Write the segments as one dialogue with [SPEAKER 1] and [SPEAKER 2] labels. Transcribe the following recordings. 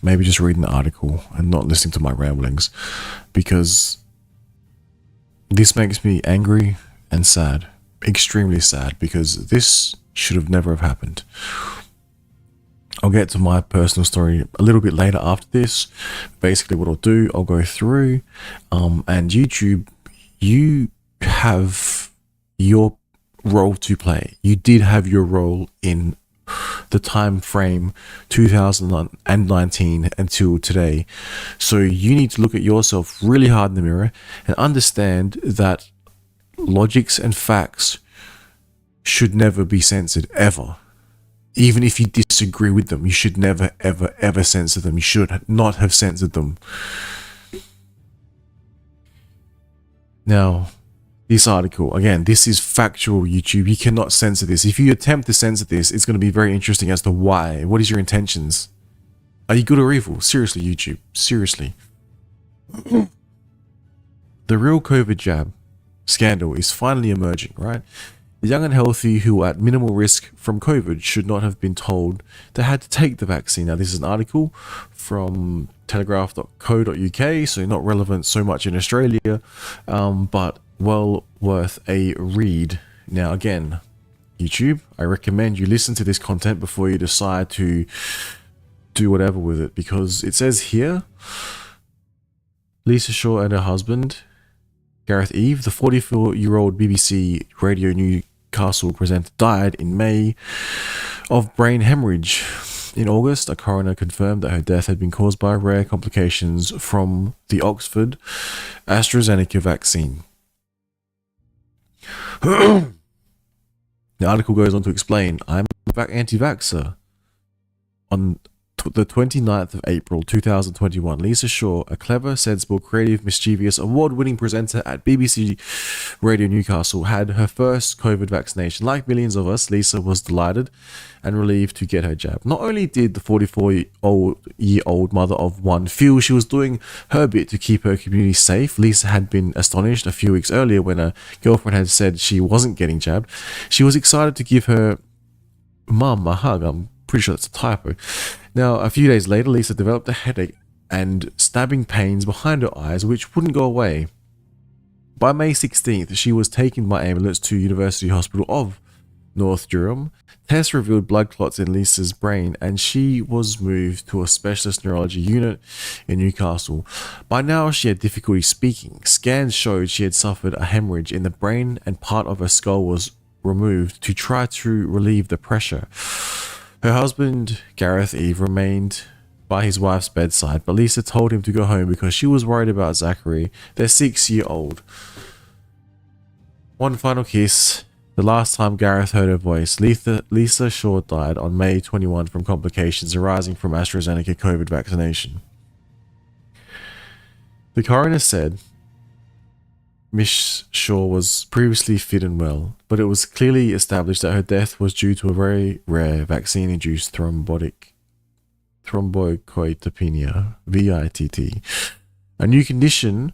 [SPEAKER 1] maybe just reading the article and not listening to my ramblings, because this makes me angry and sad, extremely sad, because this should have never have happened. I'll get to my personal story a little bit later after this. Basically, what I'll do, I'll go through, and YouTube, you have your role to play. You did have your role in the time frame 2019 until today. So you need to look at yourself really hard in the mirror and understand that logics and facts should never be censored, ever. Even if you disagree with them, you should never, ever, ever censor them. You should not have censored them. Now, this article, again, this is factual, YouTube. You cannot censor this. If you attempt to censor this, it's going to be very interesting as to why. What is your intentions? Are you good or evil? Seriously, YouTube. Seriously. The real COVID jab scandal is finally emerging, right? The young and healthy who are at minimal risk from COVID should not have been told they had to take the vaccine. Now, this is an article from telegraph.co.uk, so not relevant so much in Australia, but well worth a read. Now, again, YouTube, I recommend you listen to this content before you decide to do whatever with it, because it says here, Lisa Shaw and her husband, Gareth Eve, the 44-year-old BBC Radio Newcastle presenter, died in May of brain hemorrhage. In August, a coroner confirmed that her death had been caused by rare complications from the Oxford AstraZeneca vaccine. The article goes on to explain, I'm an anti-vaxxer. On the 29th of April 2021, Lisa Shaw, a clever, sensible, creative, mischievous, award-winning presenter at BBC Radio Newcastle, had her first COVID vaccination. Like millions of us, Lisa was delighted and relieved to get her jab. Not only did the 44-year-old mother of one feel she was doing her bit to keep her community safe, Lisa had been astonished a few weeks earlier when a girlfriend had said she wasn't getting jabbed. She was excited to give her mum a hug. I'm pretty sure that's a typo. Now, a few days later, Lisa developed a headache and stabbing pains behind her eyes, which wouldn't go away. By May 16th, she was taken by ambulance to University Hospital of North Durham. Tests revealed blood clots in Lisa's brain, and she was moved to a specialist neurology unit in Newcastle. By now, she had difficulty speaking. Scans showed she had suffered a hemorrhage in the brain, and part of her skull was removed to try to relieve the pressure. Her husband, Gareth Eve, remained by his wife's bedside, but Lisa told him to go home because she was worried about Zachary, their 6-year-old. One final kiss. The last time Gareth heard her voice, Lisa Shaw died on May 21 from complications arising from AstraZeneca COVID vaccination. The coroner said Miss Shaw was previously fit and well, but it was clearly established that her death was due to a very rare vaccine-induced thrombocytopenia, VITT, a new condition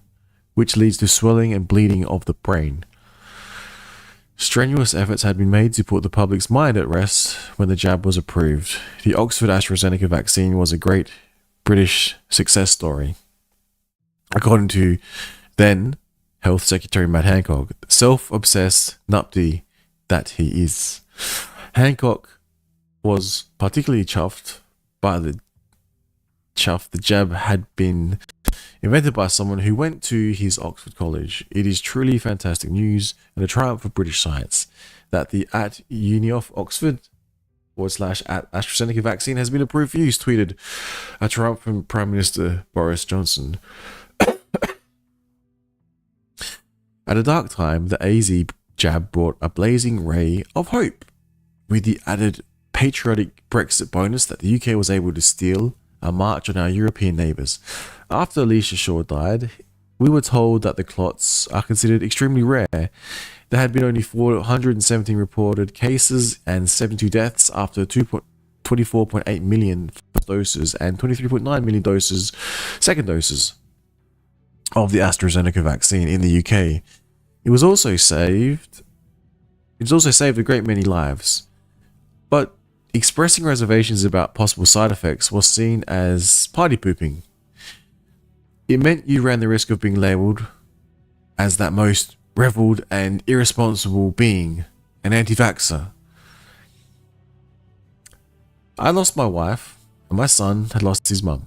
[SPEAKER 1] which leads to swelling and bleeding of the brain. Strenuous efforts had been made to put the public's mind at rest when the jab was approved. The Oxford AstraZeneca vaccine was a great British success story. According to then Health Secretary Matt Hancock, self-obsessed nupty that he is. Hancock was particularly chuffed by the jab had been invented by someone who went to his Oxford college. It is truly fantastic news and a triumph for British science that the at Uni of Oxford / at AstraZeneca vaccine has been approved for use, tweeted a triumphant Prime Minister Boris Johnson. At a dark time, the AZ jab brought a blazing ray of hope, with the added patriotic Brexit bonus that the UK was able to steal a march on our European neighbours. After Lisa Shaw died, we were told that the clots are considered extremely rare. There had been only 417 reported cases and 72 deaths after 24.8 million first doses and 23.9 million second doses of the AstraZeneca vaccine in the UK. It's also saved a great many lives. But expressing reservations about possible side effects was seen as party pooping. It meant you ran the risk of being labelled as that most reveled and irresponsible being, an anti-vaxxer. I lost my wife, and my son had lost his mum.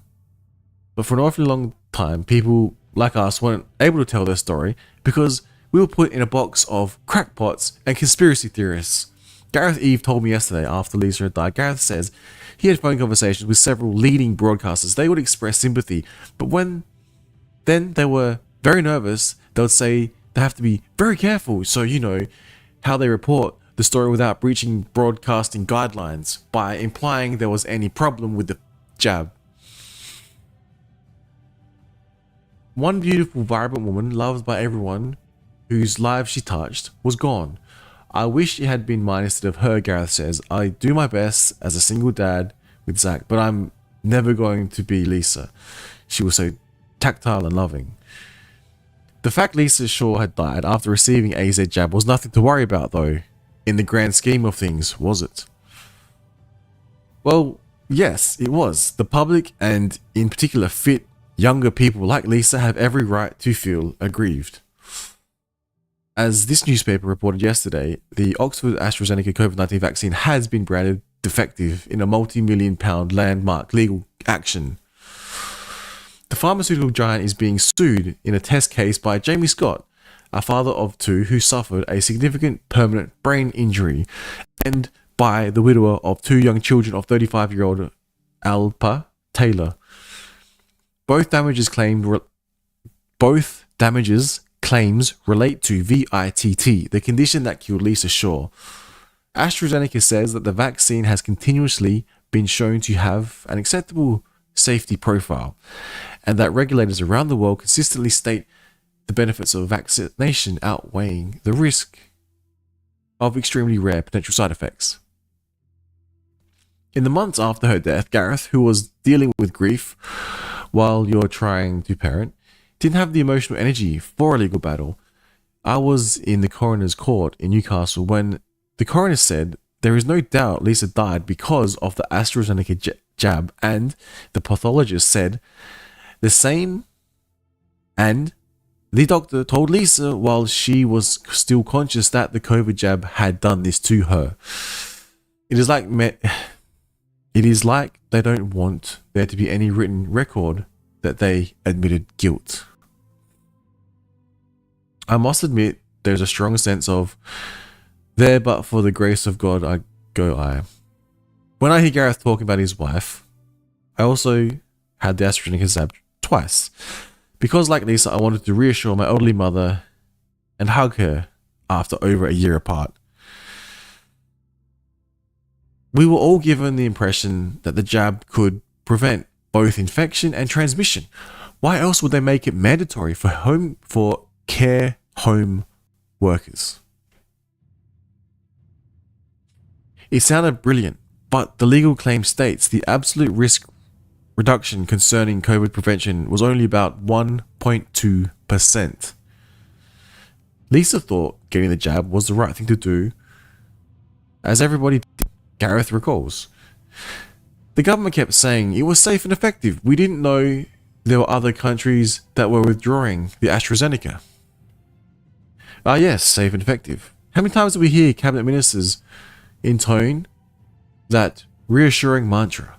[SPEAKER 1] But for an awfully long time, people like us weren't able to tell their story because we were put in a box of crackpots and conspiracy theorists. Gareth Eve told me yesterday after Lisa had died. Gareth says he had phone conversations with several leading broadcasters. They would express sympathy, but then they were very nervous. They would say they have to be very careful, so how they report the story without breaching broadcasting guidelines by implying there was any problem with the jab. One beautiful, vibrant woman, loved by everyone whose lives she touched, was gone. I wish it had been mine instead of her, Gareth says. I do my best as a single dad with Zach, but I'm never going to be Lisa. She was so tactile and loving. The fact Lisa Shaw had died after receiving AZ jab was nothing to worry about, though. In the grand scheme of things, was it? Well, yes, it was. The public, and in particular fit, younger people like Lisa, have every right to feel aggrieved. As this newspaper reported yesterday, the Oxford AstraZeneca COVID-19 vaccine has been branded defective in a multi-million-pound landmark legal action. The pharmaceutical giant is being sued in a test case by Jamie Scott, a father of two who suffered a significant permanent brain injury, and by the widower of two young children of 35-year-old Alpa Taylor. Both damages claims relate to VITT, the condition that killed Lisa Shaw. AstraZeneca says that the vaccine has continuously been shown to have an acceptable safety profile, and that regulators around the world consistently state the benefits of vaccination outweighing the risk of extremely rare potential side effects. In the months after her death, Gareth, who was dealing with grief while you're trying to parent, didn't have the emotional energy for a legal battle. I was in the coroner's court in Newcastle when the coroner said there is no doubt Lisa died because of the AstraZeneca jab, and the pathologist said the same, and the doctor told Lisa while she was still conscious that the COVID jab had done this to her. It is like they don't want there to be any written record that they admitted guilt. I must admit, there's a strong sense of there, but for the grace of God I go I. When I hear Gareth talking about his wife, I also had the AstraZeneca jab twice. Because like Lisa, I wanted to reassure my elderly mother and hug her after over a year apart. We were all given the impression that the jab could prevent both infection and transmission. Why else would they make it mandatory for care home workers? It sounded brilliant, but the legal claim states the absolute risk reduction concerning COVID prevention was only about 1.2%. Lisa thought getting the jab was the right thing to do, as everybody did, Gareth recalls. The government kept saying it was safe and effective. We didn't know there were other countries that were withdrawing the AstraZeneca. Ah yes, safe and effective. How many times do we hear cabinet ministers intone that reassuring mantra?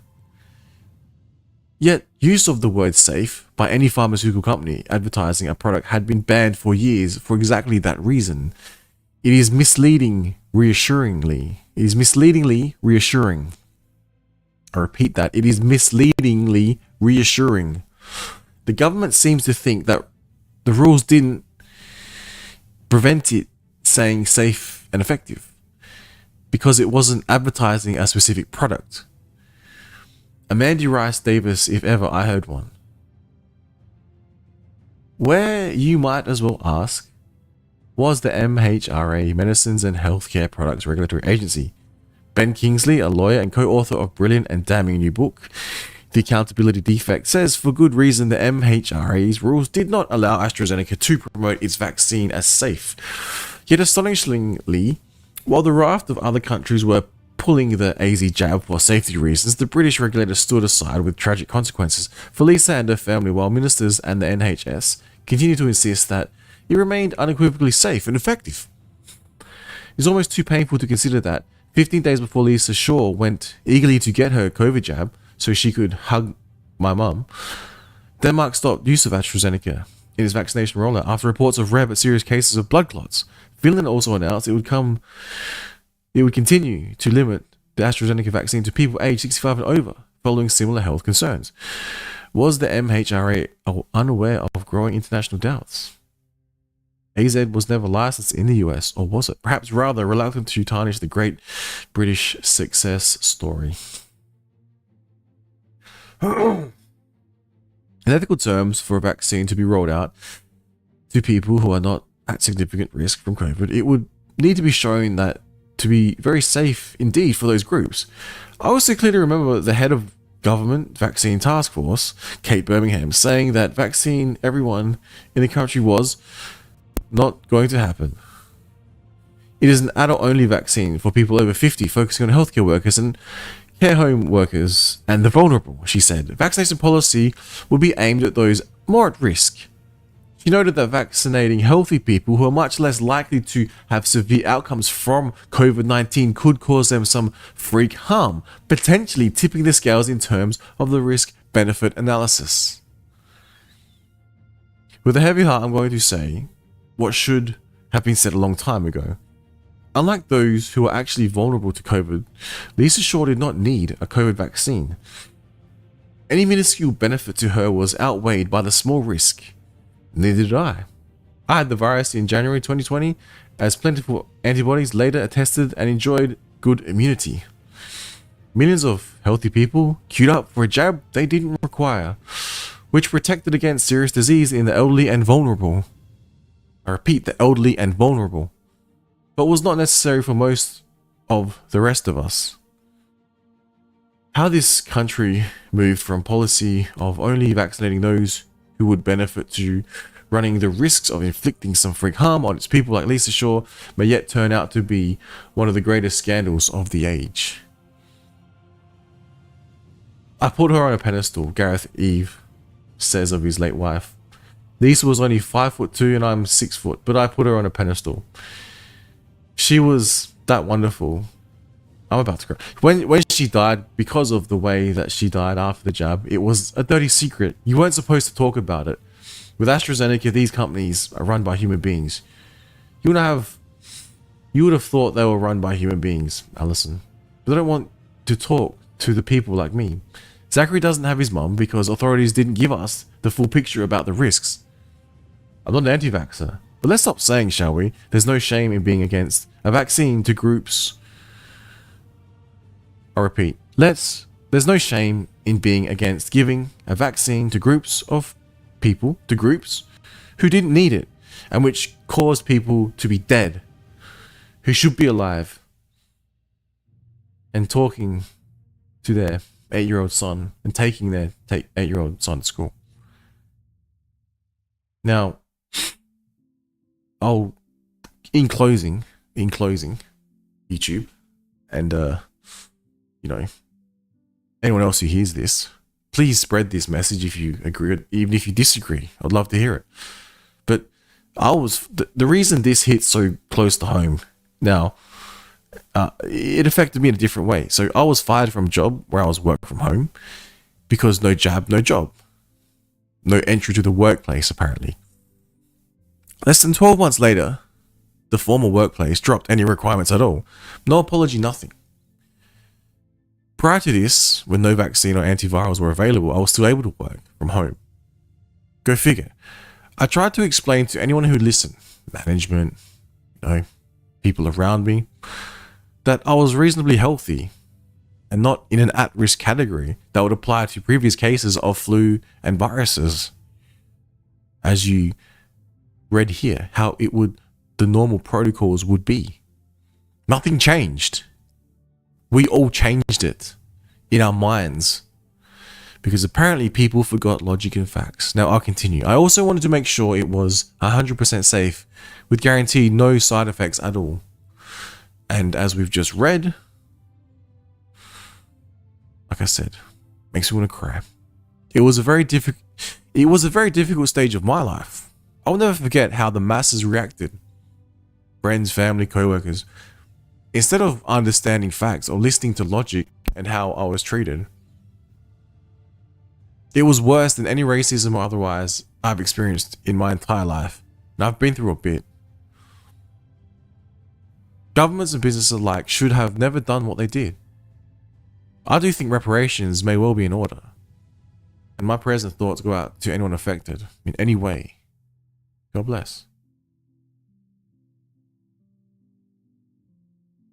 [SPEAKER 1] Yet, use of the word safe by any pharmaceutical company advertising a product had been banned for years for exactly that reason. It is misleadingly reassuring. I repeat that, it is misleadingly reassuring. The government seems to think that the rules didn't prevent it saying safe and effective because it wasn't advertising a specific product. Amanda Rice Davis, if ever I heard one. Where you might as well ask, was the MHRA, Medicines and Healthcare Products Regulatory Agency. Ben Kingsley, a lawyer and co-author of brilliant and damning new book, The Accountability Defect, says for good reason the MHRA's rules did not allow AstraZeneca to promote its vaccine as safe. Yet astonishingly, while the raft of other countries were pulling the AZ jab for safety reasons, the British regulator stood aside with tragic consequences for Lisa and her family, while ministers and the NHS continued to insist that it remained unequivocally safe and effective. It's almost too painful to consider that 15 days before Lisa Shaw went eagerly to get her COVID jab so she could hug my mum, Denmark stopped use of AstraZeneca in its vaccination rollout after reports of rare but serious cases of blood clots. Finland also announced it would continue to limit the AstraZeneca vaccine to people aged 65 and over, following similar health concerns. Was the MHRA unaware of growing international doubts? AZ was never licensed in the US, or was it? Perhaps rather reluctant to tarnish the great British success story. In ethical terms, for a vaccine to be rolled out to people who are not at significant risk from COVID, it would need to be shown that to be very safe indeed for those groups. I also clearly remember the head of government vaccine task force, Kate Birmingham, saying that vaccine everyone in the country was not going to happen. It is an adult-only vaccine for people over 50, focusing on healthcare workers and care home workers and the vulnerable, she said. Vaccination policy would be aimed at those more at risk. She noted that vaccinating healthy people who are much less likely to have severe outcomes from COVID-19 could cause them some freak harm, potentially tipping the scales in terms of the risk-benefit analysis. With a heavy heart, I'm going to say what should have been said a long time ago. Unlike those who are actually vulnerable to COVID, Lisa Shaw did not need a COVID vaccine. Any minuscule benefit to her was outweighed by the small risk. Neither did I. I had the virus in January 2020, as plentiful antibodies later attested and enjoyed good immunity. Millions of healthy people queued up for a jab they didn't require, which protected against serious disease in the elderly and vulnerable. I repeat, the elderly and vulnerable, but was not necessary for most of the rest of us. How this country moved from policy of only vaccinating those who would benefit to running the risks of inflicting some freak harm on its people like Lisa Shaw may yet turn out to be one of the greatest scandals of the age. I put her on a pedestal, Gareth Eve says of his late wife. Lisa was only 5'2" and I'm 6 foot, but I put her on a pedestal. She was that wonderful. I'm about to cry. When she died, because of the way that she died after the jab, it was a dirty secret. You weren't supposed to talk about it. With AstraZeneca, these companies are run by human beings. You would have thought they were run by human beings, Alison. But they don't want to talk to the people like me. Zachary doesn't have his mum because authorities didn't give us the full picture about the risks. I'm not an anti-vaxxer, but let's stop saying, shall we? There's no shame in being against a vaccine to groups. I repeat, there's no shame in being against giving a vaccine to groups of people, to groups who didn't need it, and which caused people to be dead, who should be alive, and talking to their 8-year-old son and taking their 8-year-old son to school. Now, in closing, YouTube, and anyone else who hears this, please spread this message if you agree, even if you disagree. I'd love to hear it. But the reason this hits so close to home now, it affected me in a different way. So I was fired from a job where I was working from home because no jab, no job, no entry to the workplace apparently. Less than 12 months later, the former workplace dropped any requirements at all. No apology, nothing. Prior to this, when no vaccine or antivirals were available, I was still able to work from home. Go figure. I tried to explain to anyone who listened, management, people around me, that I was reasonably healthy and not in an at-risk category that would apply to previous cases of flu and viruses. As you read here, how the normal protocols would be. Nothing changed. We all changed it in our minds because apparently people forgot logic and facts. Now I'll continue. I also wanted to make sure it was 100% safe with guaranteed no side effects at all. And as we've just read, I said, makes me want to cry. It was a very difficult stage of my life. I'll never forget how the masses reacted. Friends, family, co-workers. Instead of understanding facts or listening to logic and how I was treated, it was worse than any racism or otherwise I've experienced in my entire life. And I've been through a bit. Governments and businesses alike should have never done what they did. I do think reparations may well be in order. And my prayers and thoughts go out to anyone affected in any way. God bless.